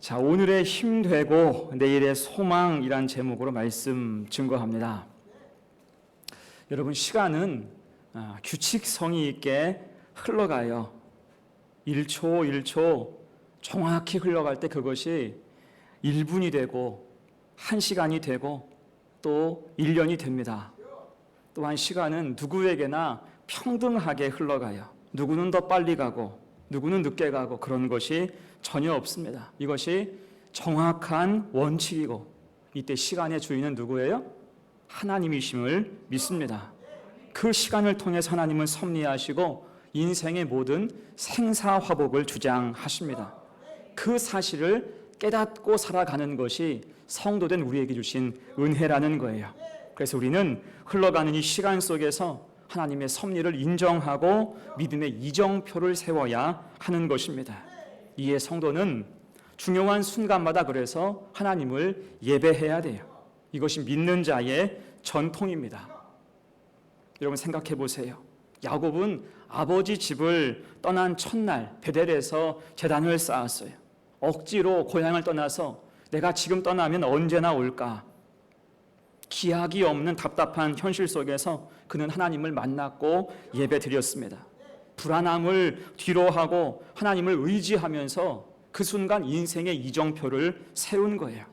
자, 오늘의 힘되고 내일의 소망이란 제목으로 말씀 증거합니다. 여러분, 시간은 규칙성이 있게 흘러가요. 1초 1초 정확히 흘러갈 때 그것이 1분이 되고 1시간이 되고 또 1년이 됩니다. 또한 시간은 누구에게나 평등하게 흘러가요. 누구는 더 빨리 가고 누구는 늦게 가고 그런 것이 전혀 없습니다. 이것이 정확한 원칙이고, 이때 시간의 주인은 누구예요? 하나님이심을 믿습니다. 그 시간을 통해서 하나님은 섭리하시고 인생의 모든 생사화복을 주장하십니다. 그 사실을 깨닫고 살아가는 것이 성도된 우리에게 주신 은혜라는 거예요. 그래서 우리는 흘러가는 이 시간 속에서 하나님의 섭리를 인정하고 믿음의 이정표를 세워야 하는 것입니다. 이에 성도는 중요한 순간마다 그래서 하나님을 예배해야 돼요. 이것이 믿는 자의 전통입니다. 여러분, 생각해 보세요. 야곱은 아버지 집을 떠난 첫날 베델에서 제단을 쌓았어요. 억지로 고향을 떠나서 내가 지금 떠나면 언제나 올까? 기약이 없는 답답한 현실 속에서 그는 하나님을 만났고 예배드렸습니다. 불안함을 뒤로하고 하나님을 의지하면서 그 순간 인생의 이정표를 세운 거예요.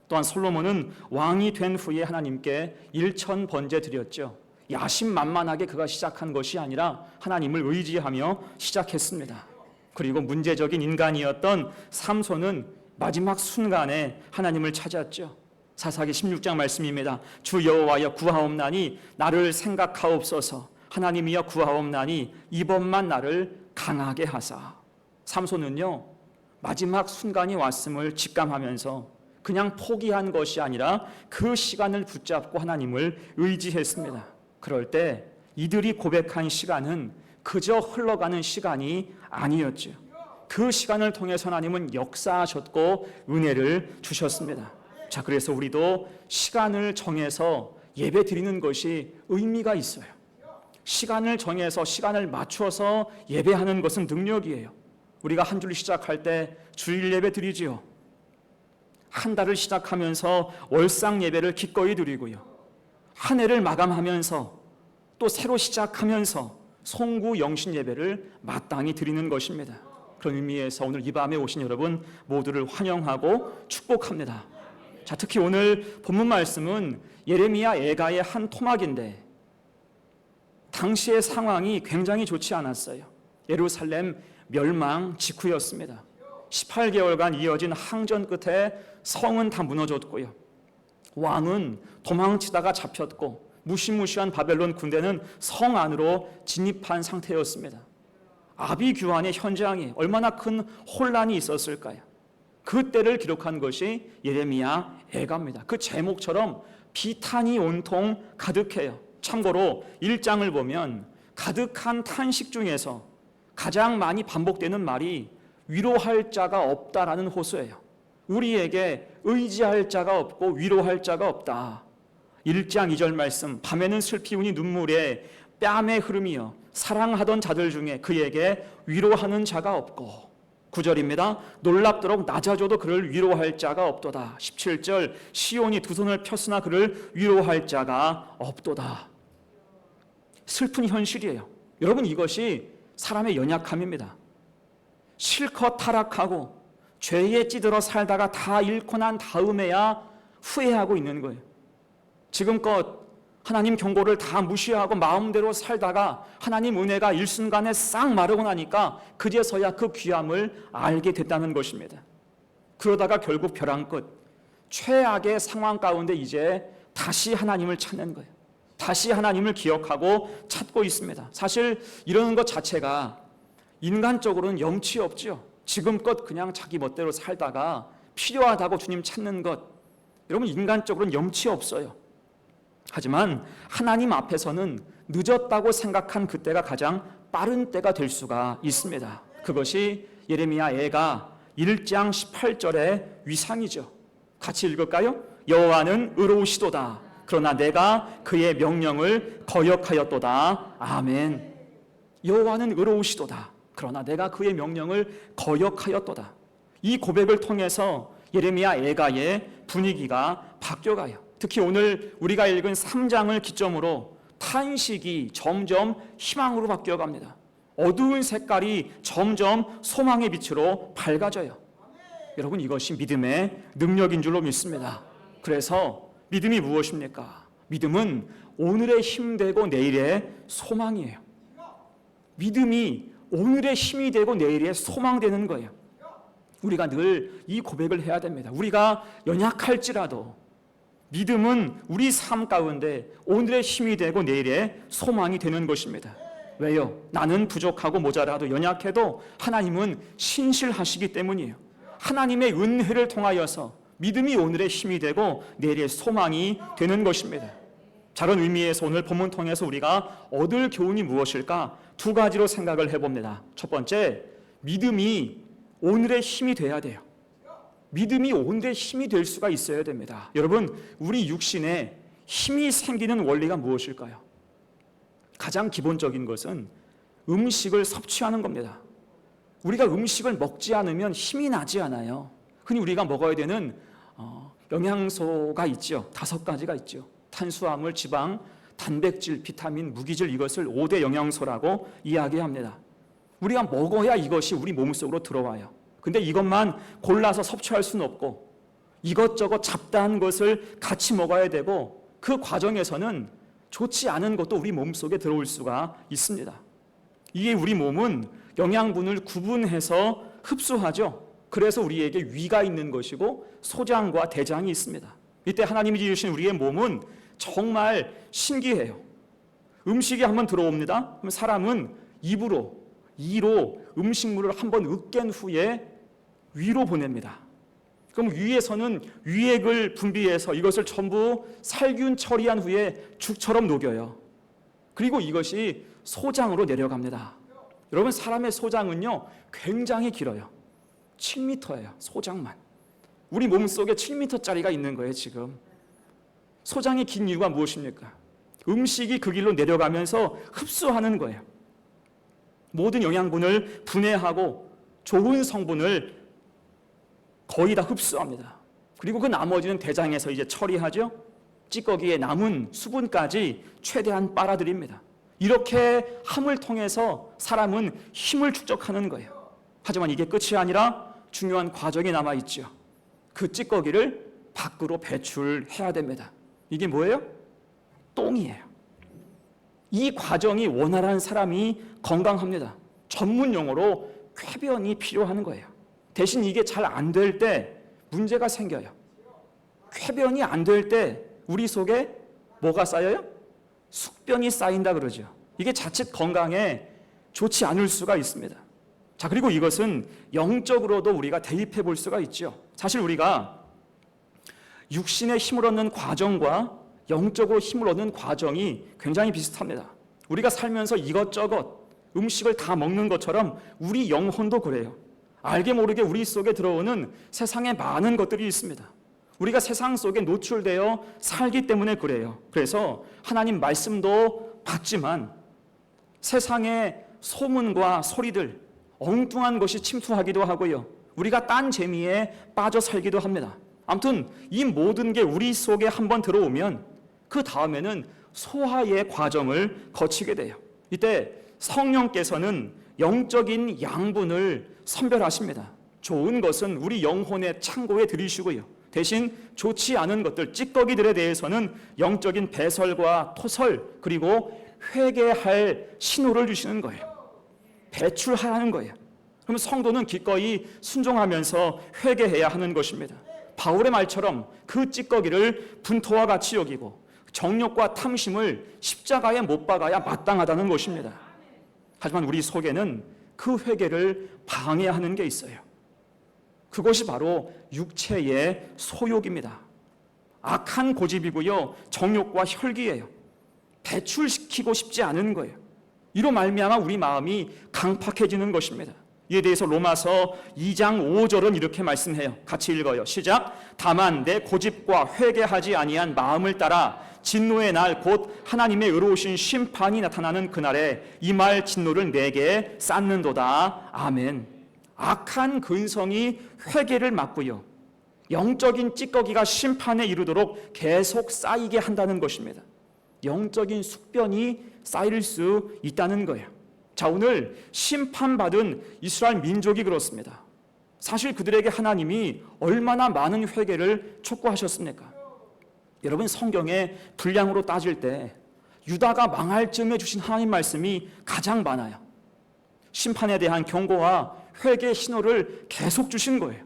또한 솔로몬은 왕이 된 후에 하나님께 1,000번제 드렸죠. 야심만만하게 그가 시작한 것이 아니라 하나님을 의지하며 시작했습니다. 그리고 문제적인 인간이었던 삼손은 마지막 순간에 하나님을 찾았죠. 사사기 16장 말씀입니다. 주 여호와여 구하옵나니 나를 생각하옵소서. 하나님이여 구하옵나니 이번만 나를 강하게 하사. 삼손은요, 마지막 순간이 왔음을 직감하면서 그냥 포기한 것이 아니라 그 시간을 붙잡고 하나님을 의지했습니다. 그럴 때 이들이 고백한 시간은 그저 흘러가는 시간이 아니었죠. 그 시간을 통해서 하나님은 역사하셨고 은혜를 주셨습니다. 자, 그래서 우리도 시간을 정해서 예배 드리는 것이 의미가 있어요. 시간을 정해서 시간을 맞춰서 예배하는 것은 능력이에요. 우리가 한 주를 시작할 때 주일 예배 드리지요. 한 달을 시작하면서 월상 예배를 기꺼이 드리고요. 한 해를 마감하면서 또 새로 시작하면서 송구 영신 예배를 마땅히 드리는 것입니다. 그런 의미에서 오늘 이 밤에 오신 여러분 모두를 환영하고 축복합니다. 자, 특히 오늘 본문 말씀은 예레미야 애가의 한 토막인데 당시의 상황이 굉장히 좋지 않았어요. 예루살렘 멸망 직후였습니다. 18개월간 이어진 항전 끝에 성은 다 무너졌고요. 왕은 도망치다가 잡혔고 무시무시한 바벨론 군대는 성 안으로 진입한 상태였습니다. 아비규환의 현장에 얼마나 큰 혼란이 있었을까요? 그때를 기록한 것이 예레미야 애가입니다. 그 제목처럼 비탄이 온통 가득해요. 참고로 1장을 보면 가득한 탄식 중에서 가장 많이 반복되는 말이 위로할 자가 없다라는 호소예요. 우리에게 의지할 자가 없고 위로할 자가 없다. 1장 2절 말씀, 밤에는 슬피우니 눈물에 뺨에 흐름이여 사랑하던 자들 중에 그에게 위로하는 자가 없고, 9절입니다. 놀랍도록 낮아져도 그를 위로할 자가 없도다. 17절, 시온이 두 손을 폈으나 그를 위로할 자가 없도다. 슬픈 현실이에요. 여러분, 이것이 사람의 연약함입니다. 실컷 타락하고 죄에 찌들어 살다가 다 잃고 난 다음에야 후회하고 있는 거예요. 지금껏 하나님 경고를 다 무시하고 마음대로 살다가 하나님 은혜가 일순간에 싹 마르고 나니까 그제서야 그 귀함을 알게 됐다는 것입니다. 그러다가 결국 벼랑 끝 최악의 상황 가운데 이제 다시 하나님을 찾는 거예요. 다시 하나님을 기억하고 찾고 있습니다. 사실 이러는 것 자체가 인간적으로는 염치 없죠. 지금껏 그냥 자기 멋대로 살다가 필요하다고 주님 찾는 것, 여러분, 인간적으로는 염치 없어요. 하지만 하나님 앞에서는 늦었다고 생각한 그때가 가장 빠른 때가 될 수가 있습니다. 그것이 예레미야 애가 1장 18절의 위상이죠. 같이 읽을까요? 여호와는 의로우시도다. 그러나 내가 그의 명령을 거역하였도다. 아멘. 여호와는 의로우시도다. 그러나 내가 그의 명령을 거역하였도다. 이 고백을 통해서 예레미야 애가의 분위기가 바뀌어가요. 특히 오늘 우리가 읽은 3장을 기점으로 탄식이 점점 희망으로 바뀌어갑니다. 어두운 색깔이 점점 소망의 빛으로 밝아져요. 여러분, 이것이 믿음의 능력인 줄로 믿습니다. 그래서 믿음이 무엇입니까? 믿음은 오늘의 힘 되고 내일의 소망이에요. 믿음이 오늘의 힘이 되고 내일의 소망되는 거예요. 우리가 늘 이 고백을 해야 됩니다. 우리가 연약할지라도 믿음은 우리 삶 가운데 오늘의 힘이 되고 내일의 소망이 되는 것입니다. 왜요? 나는 부족하고 모자라도 연약해도 하나님은 신실하시기 때문이에요. 하나님의 은혜를 통하여서 믿음이 오늘의 힘이 되고 내일의 소망이 되는 것입니다. 다른 의미에서 오늘 본문 통해서 우리가 얻을 교훈이 무엇일까? 두 가지로 생각을 해봅니다. 첫 번째, 믿음이 오늘의 힘이 돼야 돼요. 믿음이 오늘의 힘이 될 수가 있어야 됩니다. 여러분, 우리 육신에 힘이 생기는 원리가 무엇일까요? 가장 기본적인 것은 음식을 섭취하는 겁니다. 우리가 음식을 먹지 않으면 힘이 나지 않아요. 흔히 우리가 먹어야 되는 영양소가 있죠. 5가지가 있죠. 탄수화물, 지방, 단백질, 비타민, 무기질, 이것을 5대 영양소라고 이야기합니다. 우리가 먹어야 이것이 우리 몸속으로 들어와요. 근데 이것만 골라서 섭취할 수는 없고 이것저것 잡다한 것을 같이 먹어야 되고 그 과정에서는 좋지 않은 것도 우리 몸속에 들어올 수가 있습니다. 이게 우리 몸은 영양분을 구분해서 흡수하죠. 그래서 우리에게 위가 있는 것이고 소장과 대장이 있습니다. 이때 하나님이 지으신 우리의 몸은 정말 신기해요. 음식이 한번 들어옵니다. 그럼 사람은 이로 음식물을 한번 으깬 후에 위로 보냅니다. 그럼 위에서는 위액을 분비해서 이것을 전부 살균 처리한 후에 죽처럼 녹여요. 그리고 이것이 소장으로 내려갑니다. 여러분, 사람의 소장은요 굉장히 길어요. 7m예요. 소장만. 우리 몸속에 7m짜리가 있는 거예요. 지금 소장이 긴 이유가 무엇입니까? 음식이 그 길로 내려가면서 흡수하는 거예요. 모든 영양분을 분해하고 좋은 성분을 거의 다 흡수합니다. 그리고 그 나머지는 대장에서 이제 처리하죠. 찌꺼기에 남은 수분까지 최대한 빨아들입니다. 이렇게 함을 통해서 사람은 힘을 축적하는 거예요. 하지만 이게 끝이 아니라 중요한 과정이 남아있죠. 그 찌꺼기를 밖으로 배출해야 됩니다. 이게 뭐예요? 똥이에요. 이 과정이 원활한 사람이 건강합니다. 전문 용어로 쾌변이 필요한 거예요. 대신 이게 잘 안 될 때 문제가 생겨요. 쾌변이 안 될 때 우리 속에 뭐가 쌓여요? 숙변이 쌓인다 그러죠. 이게 자칫 건강에 좋지 않을 수가 있습니다. 자, 그리고 이것은 영적으로도 우리가 대입해 볼 수가 있죠. 사실 우리가 육신의 힘을 얻는 과정과 영적으로 힘을 얻는 과정이 굉장히 비슷합니다. 우리가 살면서 이것저것 음식을 다 먹는 것처럼 우리 영혼도 그래요. 알게 모르게 우리 속에 들어오는 세상에 많은 것들이 있습니다. 우리가 세상 속에 노출되어 살기 때문에 그래요. 그래서 하나님 말씀도 받지만 세상의 소문과 소리들, 엉뚱한 것이 침투하기도 하고요. 우리가 딴 재미에 빠져 살기도 합니다. 아무튼 이 모든 게 우리 속에 한번 들어오면 그 다음에는 소화의 과정을 거치게 돼요. 이때 성령께서는 영적인 양분을 선별하십니다. 좋은 것은 우리 영혼의 창고에 들이시고요. 대신 좋지 않은 것들, 찌꺼기들에 대해서는 영적인 배설과 토설, 그리고 회개할 신호를 주시는 거예요. 배출하라는 거예요. 그럼 성도는 기꺼이 순종하면서 회개해야 하는 것입니다. 바울의 말처럼 그 찌꺼기를 분토와 같이 여기고 정욕과 탐심을 십자가에 못 박아야 마땅하다는 것입니다. 하지만 우리 속에는 그 회개를 방해하는 게 있어요. 그것이 바로 육체의 소욕입니다. 악한 고집이고요, 정욕과 혈기예요. 배출시키고 싶지 않은 거예요. 이로 말미암아 우리 마음이 강팍해지는 것입니다. 이에 대해서 로마서 2장 5절은 이렇게 말씀해요. 같이 읽어요. 시작. 다만 내 고집과 회개하지 아니한 마음을 따라 진노의 날 곧 하나님의 의로우신 심판이 나타나는 그날에 이 말 진노를 내게 쌓는도다. 아멘. 악한 근성이 회개를 막고요, 영적인 찌꺼기가 심판에 이르도록 계속 쌓이게 한다는 것입니다. 영적인 숙변이 쌓일 수 있다는 거예요. 자, 오늘 심판받은 이스라엘 민족이 그렇습니다. 사실 그들에게 하나님이 얼마나 많은 회개를 촉구하셨습니까? 여러분, 성경의 분량으로 따질 때 유다가 망할 즈음에 주신 하나님 말씀이 가장 많아요. 심판에 대한 경고와 회개의 신호를 계속 주신 거예요.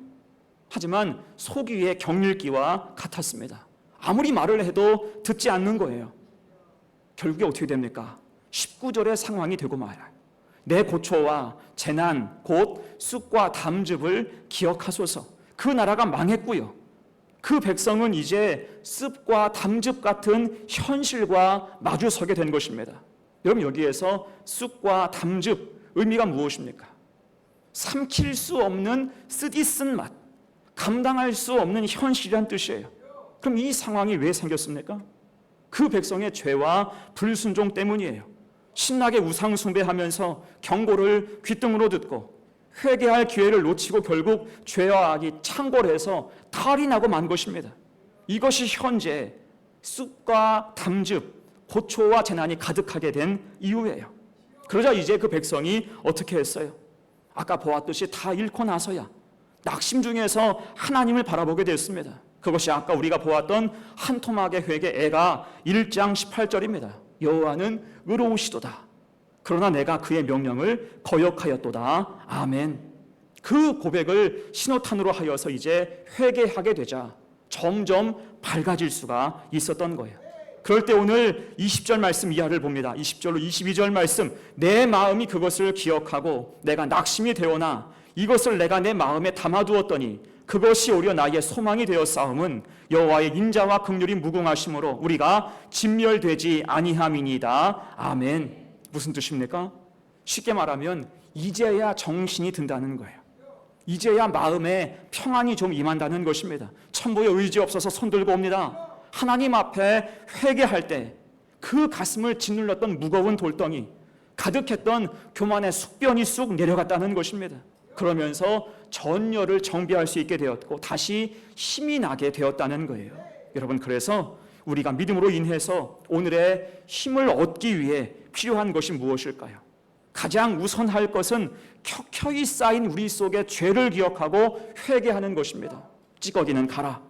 하지만 소귀의 경읽기와 같았습니다. 아무리 말을 해도 듣지 않는 거예요. 결국에 어떻게 됩니까? 19절의 상황이 되고 말아요. 내 고초와 재난 곧 쑥과 담즙을 기억하소서. 그 나라가 망했고요, 그 백성은 이제 습과 담즙 같은 현실과 마주서게 된 것입니다. 여러분, 여기에서 쑥과 담즙 의미가 무엇입니까? 삼킬 수 없는 쓰디쓴 맛, 감당할 수 없는 현실이란 뜻이에요. 그럼 이 상황이 왜 생겼습니까? 그 백성의 죄와 불순종 때문이에요. 신나게 우상 숭배하면서 경고를 귓등으로 듣고 회개할 기회를 놓치고 결국 죄와 악이 창궐해서 탈이 나고 만 것입니다. 이것이 현재 쑥과 담즙, 고초와 재난이 가득하게 된 이유예요. 그러자 이제 그 백성이 어떻게 했어요? 아까 보았듯이 다 잃고 나서야 낙심 중에서 하나님을 바라보게 됐습니다. 그것이 아까 우리가 보았던 한 토막의 회개 애가 1장 18절입니다. 여호와는 의로우시도다. 그러나 내가 그의 명령을 거역하였도다. 아멘. 그 고백을 신호탄으로 하여서 이제 회개하게 되자 점점 밝아질 수가 있었던 거예요. 그럴 때 오늘 20절 말씀 이하를 봅니다. 20절로 22절 말씀, 내 마음이 그것을 기억하고 내가 낙심이 되오나 이것을 내가 내 마음에 담아두었더니 그것이 오히려 나의 소망이 되었사옴은 여호와의 인자와 긍휼이 무궁하심으로 우리가 진멸되지 아니함이니이다. 아멘. 무슨 뜻입니까? 쉽게 말하면 이제야 정신이 든다는 거예요. 이제야 마음에 평안이 좀 임한다는 것입니다. 천부의 의지 없어서 손들고 옵니다. 하나님 앞에 회개할 때 그 가슴을 짓눌렀던 무거운 돌덩이, 가득했던 교만의 숙변이 쑥 내려갔다는 것입니다. 그러면서 전열을 정비할 수 있게 되었고 다시 힘이 나게 되었다는 거예요. 여러분, 그래서 우리가 믿음으로 인해서 오늘의 힘을 얻기 위해 필요한 것이 무엇일까요? 가장 우선할 것은 켜켜이 쌓인 우리 속의 죄를 기억하고 회개하는 것입니다. 찌꺼기는 가라.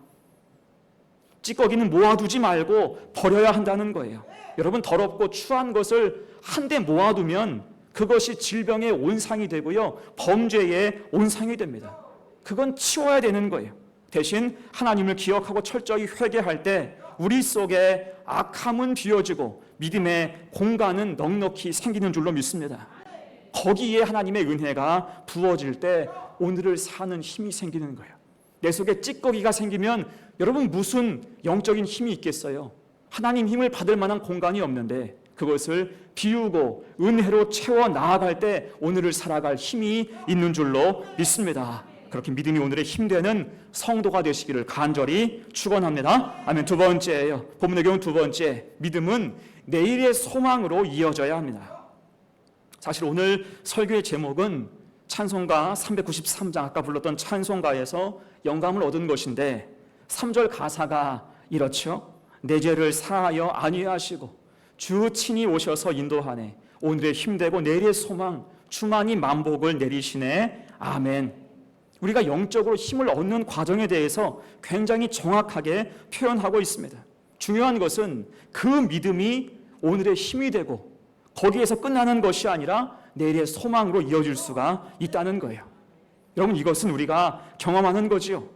찌꺼기는 모아두지 말고 버려야 한다는 거예요. 여러분, 더럽고 추한 것을 한데 모아두면 그것이 질병의 온상이 되고요, 범죄의 온상이 됩니다. 그건 치워야 되는 거예요. 대신 하나님을 기억하고 철저히 회개할 때 우리 속에 악함은 비워지고 믿음의 공간은 넉넉히 생기는 줄로 믿습니다. 거기에 하나님의 은혜가 부어질 때 오늘을 사는 힘이 생기는 거예요. 내 속에 찌꺼기가 생기면 여러분 무슨 영적인 힘이 있겠어요? 하나님 힘을 받을 만한 공간이 없는데 그것을 비우고 은혜로 채워 나아갈 때 오늘을 살아갈 힘이 있는 줄로 믿습니다. 그렇게 믿음이 오늘의 힘되는 성도가 되시기를 간절히 축원합니다. 아멘. 두 번째예요. 본문의 경우 두 번째, 믿음은 내일의 소망으로 이어져야 합니다. 사실 오늘 설교의 제목은 찬송가 393장, 아까 불렀던 찬송가에서 영감을 얻은 것인데 3절 가사가 이렇죠. 내 죄를 사하여 안위하시고 주 친히 오셔서 인도하네. 오늘의 힘되고 내일의 소망, 주만이 만복을 내리시네. 아멘. 우리가 영적으로 힘을 얻는 과정에 대해서 굉장히 정확하게 표현하고 있습니다. 중요한 것은 그 믿음이 오늘의 힘이 되고 거기에서 끝나는 것이 아니라 내일의 소망으로 이어질 수가 있다는 거예요. 여러분, 이것은 우리가 경험하는 거지요.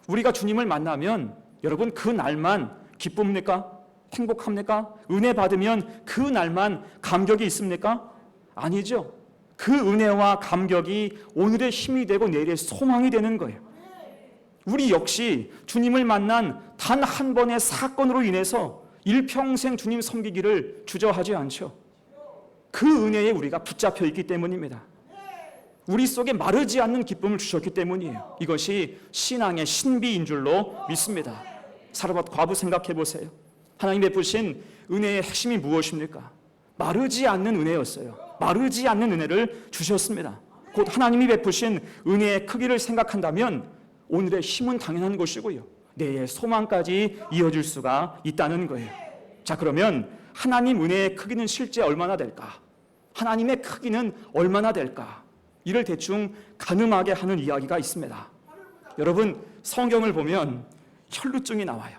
우리가 주님을 만나면 여러분 그 날만 기쁩니까? 행복합니까? 은혜 받으면 그 날만 감격이 있습니까? 아니죠. 그 은혜와 감격이 오늘의 힘이 되고 내일의 소망이 되는 거예요. 우리 역시 주님을 만난 단 한 번의 사건으로 인해서 일평생 주님 섬기기를 주저하지 않죠. 그 은혜에 우리가 붙잡혀 있기 때문입니다. 우리 속에 마르지 않는 기쁨을 주셨기 때문이에요. 이것이 신앙의 신비인 줄로 믿습니다. 사르밧 과부 생각해 보세요. 하나님 베푸신 은혜의 핵심이 무엇입니까? 마르지 않는 은혜였어요. 마르지 않는 은혜를 주셨습니다. 곧 하나님이 베푸신 은혜의 크기를 생각한다면 오늘의 힘은 당연한 것이고요. 내의 소망까지 이어질 수가 있다는 거예요. 자, 그러면 하나님 은혜의 크기는 실제 얼마나 될까? 하나님의 크기는 얼마나 될까? 이를 대충 가늠하게 하는 이야기가 있습니다. 여러분, 성경을 보면 혈루증이 나와요.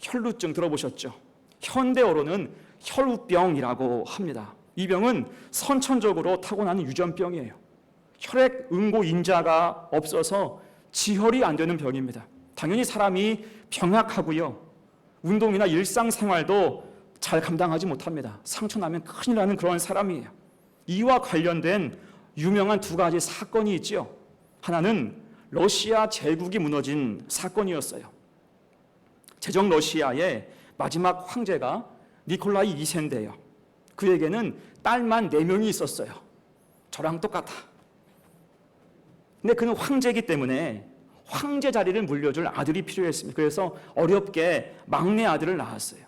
혈루증 들어보셨죠? 현대어로는 혈우병이라고 합니다. 이 병은 선천적으로 타고나는 유전병이에요. 혈액 응고 인자가 없어서 지혈이 안 되는 병입니다. 당연히 사람이 병약하고요. 운동이나 일상생활도 잘 감당하지 못합니다. 상처 나면 큰일 나는 그런 사람이에요. 이와 관련된 유명한 두 가지 사건이 있지요. 하나는 러시아 제국이 무너진 사건이었어요. 제정 러시아의 마지막 황제가 니콜라이 2세인데요. 그에게는 딸만 4명이 있었어요. 저랑 똑같아. 근데 그는 황제이기 때문에 황제 자리를 물려줄 아들이 필요했습니다. 그래서 어렵게 막내 아들을 낳았어요.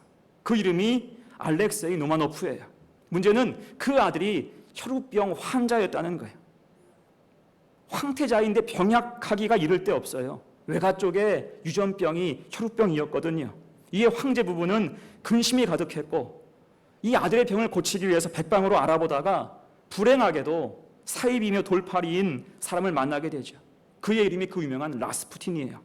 그 이름이 알렉세이 노마노프예요. 문제는 그 아들이 혈우병 환자였다는 거예요. 황태자인데 병약하기가 이를 데 없어요. 외가 쪽에 유전병이 혈우병이었거든요. 이에 황제 부부는 근심이 가득했고 이 아들의 병을 고치기 위해서 백방으로 알아보다가 불행하게도 사입이며 돌팔이인 사람을 만나게 되죠. 그의 이름이 그 유명한 라스푸틴이에요.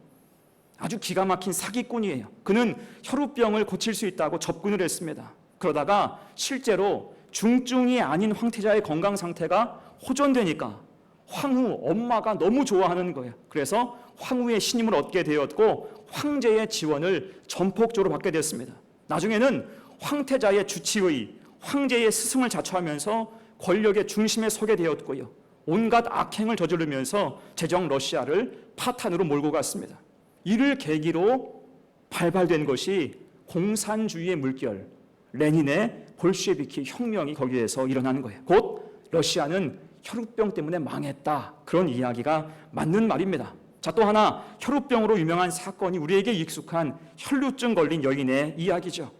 아주 기가 막힌 사기꾼이에요. 그는 혈우병을 고칠 수 있다고 접근을 했습니다. 그러다가 실제로 중증이 아닌 황태자의 건강 상태가 호전되니까 황후 엄마가 너무 좋아하는 거예요. 그래서 황후의 신임을 얻게 되었고 황제의 지원을 전폭적으로 받게 됐습니다. 나중에는 황태자의 주치의, 황제의 스승을 자처하면서 권력의 중심에 서게 되었고요. 온갖 악행을 저지르면서 제정 러시아를 파탄으로 몰고 갔습니다. 이를 계기로 발발된 것이 공산주의의 물결, 레닌의 볼셰비키 혁명이 거기에서 일어나는 거예요. 곧 러시아는 혈우병 때문에 망했다. 그런 이야기가 맞는 말입니다. 자, 또 하나 혈우병으로 유명한 사건이 우리에게 익숙한 혈루증 걸린 여인의 이야기죠.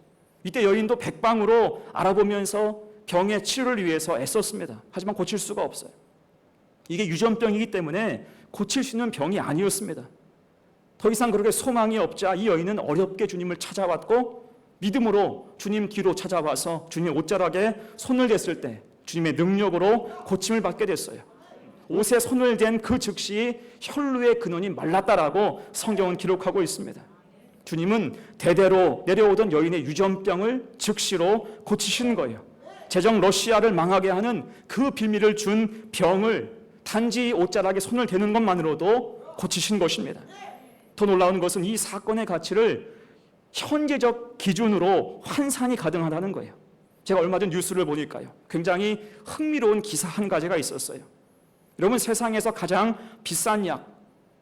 이때 여인도 백방으로 알아보면서 병의 치료를 위해서 애썼습니다. 하지만 고칠 수가 없어요. 이게 유전병이기 때문에 고칠 수 있는 병이 아니었습니다. 더 이상 그렇게 소망이 없자 이 여인은 어렵게 주님을 찾아왔고 믿음으로 주님 뒤로 찾아와서 주님의 옷자락에 손을 댔을 때 주님의 능력으로 고침을 받게 됐어요. 옷에 손을 댄 그 즉시 혈루의 근원이 말랐다라고 성경은 기록하고 있습니다. 주님은 대대로 내려오던 여인의 유전병을 즉시로 고치신 거예요. 제정 러시아를 망하게 하는 그 비밀을 준 병을 단지 옷자락에 손을 대는 것만으로도 고치신 것입니다. 더 놀라운 것은 이 사건의 가치를 현재적 기준으로 환산이 가능하다는 거예요. 제가 얼마 전 뉴스를 보니까요. 굉장히 흥미로운 기사 한 가지가 있었어요. 여러분, 세상에서 가장 비싼 약,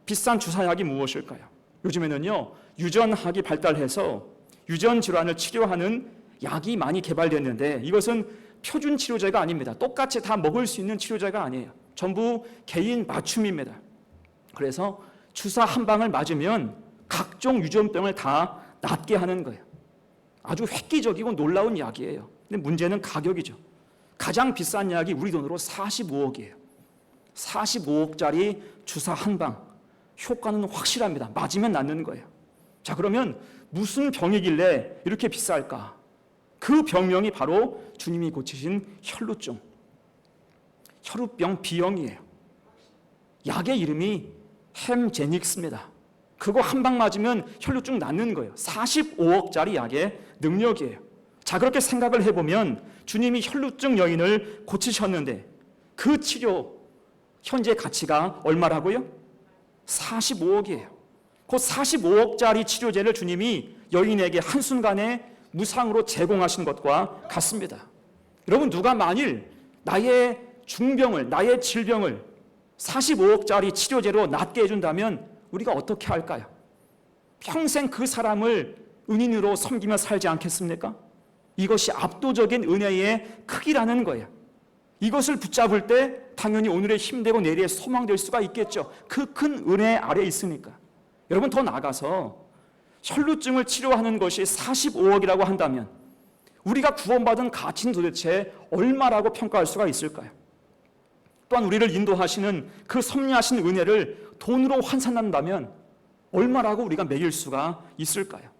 비싼 주사약이 무엇일까요? 요즘에는요, 유전학이 발달해서 유전 질환을 치료하는 약이 많이 개발됐는데 이것은 표준 치료제가 아닙니다. 똑같이 다 먹을 수 있는 치료제가 아니에요. 전부 개인 맞춤입니다. 그래서 주사 한 방을 맞으면 각종 유전병을 다 낫게 하는 거예요. 아주 획기적이고 놀라운 약이에요. 근데 문제는 가격이죠. 가장 비싼 약이 우리 돈으로 45억이에요. 45억짜리 주사 한 방. 효과는 확실합니다. 맞으면 낫는 거예요. 자, 그러면 무슨 병이길래 이렇게 비쌀까? 그 병명이 바로 주님이 고치신 혈루증, 혈우병 B형이에요. 약의 이름이 햄제닉스입니다. 그거 한 방 맞으면 혈루증 낫는 거예요. 45억짜리 약의 능력이에요. 자, 그렇게 생각을 해보면 주님이 혈루증 여인을 고치셨는데 그 치료 현재 가치가 얼마라고요? 45억이에요. 그 45억짜리 치료제를 주님이 여인에게 한순간에 무상으로 제공하신 것과 같습니다. 여러분, 누가 만일 나의 중병을, 나의 질병을 45억짜리 치료제로 낫게 해준다면 우리가 어떻게 할까요? 평생 그 사람을 은인으로 섬기며 살지 않겠습니까? 이것이 압도적인 은혜의 크기라는 거예요. 이것을 붙잡을 때 당연히 오늘의 힘되고 내일의 소망될 수가 있겠죠. 그 큰 은혜 아래 있으니까. 여러분, 더 나아가서 혈루증을 치료하는 것이 45억이라고 한다면 우리가 구원받은 가치는 도대체 얼마라고 평가할 수가 있을까요? 또한 우리를 인도하시는 그 섭리하신 은혜를 돈으로 환산한다면 얼마라고 우리가 매길 수가 있을까요?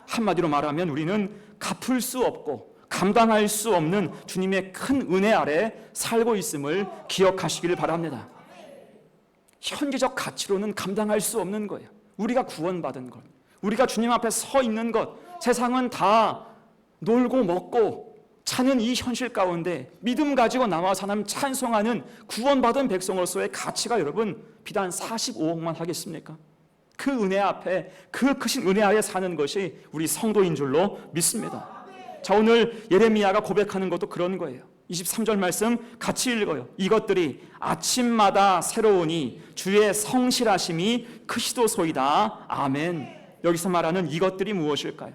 한마디로 말하면 우리는 갚을 수 없고 감당할 수 없는 주님의 큰 은혜 아래 살고 있음을 기억하시기를 바랍니다. 현재적 가치로는 감당할 수 없는 거예요. 우리가 구원받은 것, 우리가 주님 앞에 서 있는 것, 세상은 다 놀고 먹고 차는 이 현실 가운데 믿음 가지고 나와 사람 찬송하는 구원받은 백성으로서의 가치가 여러분 비단 45억만 하겠습니까? 그 은혜 앞에, 그 크신 은혜 아래 사는 것이 우리 성도인 줄로 믿습니다. 자, 오늘 예레미야가 고백하는 것도 그런 거예요. 23절 말씀 같이 읽어요. 이것들이 아침마다 새로우니 주의 성실하심이 크시도소이다. 아멘. 여기서 말하는 이것들이 무엇일까요?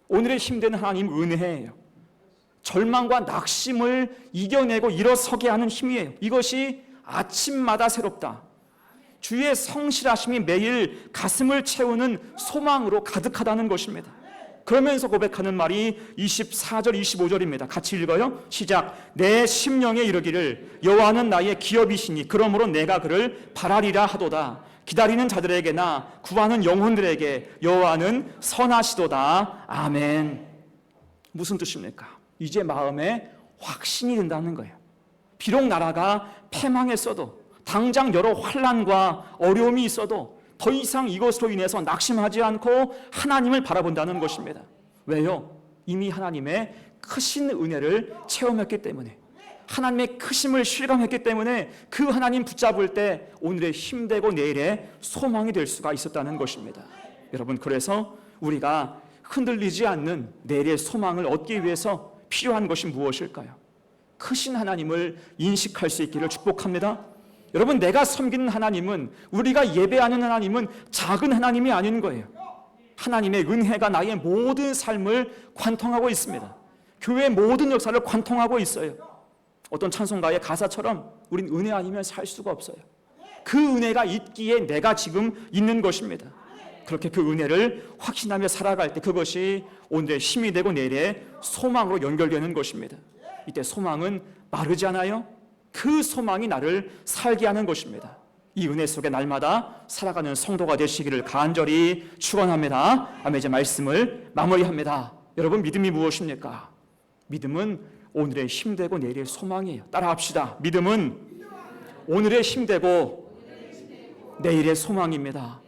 오늘의 힘든 하나님 은혜예요. 절망과 낙심을 이겨내고 일어서게 하는 힘이에요. 이것이 아침마다 새롭다. 주의 성실하심이 매일 가슴을 채우는 소망으로 가득하다는 것입니다. 그러면서 고백하는 말이 24절 25절입니다. 같이 읽어요. 시작. 내 심령에 이르기를 여호와는 나의 기업이시니 그러므로 내가 그를 바라리라 하도다. 기다리는 자들에게나 구하는 영혼들에게 여호와는 선하시도다. 아멘. 무슨 뜻입니까? 이제 마음에 확신이 든다는 거예요. 비록 나라가 패망했어도 당장 여러 환난과 어려움이 있어도 더 이상 이것으로 인해서 낙심하지 않고 하나님을 바라본다는 것입니다. 왜요? 이미 하나님의 크신 은혜를 체험했기 때문에, 하나님의 크심을 실감했기 때문에 그 하나님 붙잡을 때 오늘의 힘되고 내일의 소망이 될 수가 있었다는 것입니다. 여러분, 그래서 우리가 흔들리지 않는 내일의 소망을 얻기 위해서 필요한 것이 무엇일까요? 크신 하나님을 인식할 수 있기를 축복합니다. 여러분, 내가 섬기는 하나님은, 우리가 예배하는 하나님은 작은 하나님이 아닌 거예요. 하나님의 은혜가 나의 모든 삶을 관통하고 있습니다. 교회의 모든 역사를 관통하고 있어요. 어떤 찬송가의 가사처럼 우린 은혜 아니면 살 수가 없어요. 그 은혜가 있기에 내가 지금 있는 것입니다. 그렇게 그 은혜를 확신하며 살아갈 때 그것이 오늘의 힘이 되고 내일의 소망으로 연결되는 것입니다. 이때 소망은 마르지 않아요. 그 소망이 나를 살게 하는 것입니다. 이 은혜 속에 날마다 살아가는 성도가 되시기를 간절히 축원합니다. 아멘. 이제 말씀을 마무리합니다. 여러분, 믿음이 무엇입니까? 믿음은 오늘의 힘되고 내일의 소망이에요. 따라합시다. 믿음은 오늘의 힘되고 내일의 소망입니다.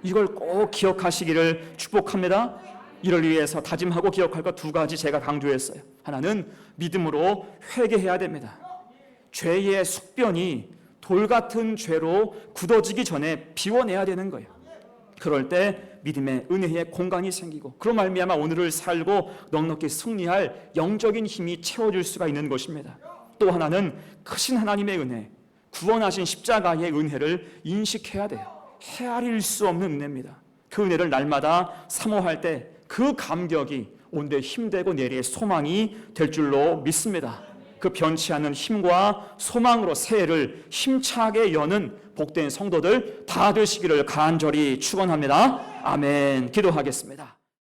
이걸 꼭 기억하시기를 축복합니다. 이를 위해서 다짐하고 기억할 것 두 가지 제가 강조했어요. 하나는 믿음으로 회개해야 됩니다. 죄의 숙변이 돌 같은 죄로 굳어지기 전에 비워내야 되는 거예요. 그럴 때 믿음의 은혜의 공간이 생기고, 그로 말미암아 오늘을 살고 넉넉히 승리할 영적인 힘이 채워질 수가 있는 것입니다. 또 하나는 크신 하나님의 은혜, 구원하신 십자가의 은혜를 인식해야 돼요. 헤아릴 수 없는 은혜입니다. 그 은혜를 날마다 사모할 때 그 감격이 오늘의 힘되고 내일의 소망이 될 줄로 믿습니다. 그 변치 않는 힘과 소망으로 새해를 힘차게 여는 복된 성도들 다 되시기를 간절히 축원합니다. 아멘. 기도하겠습니다.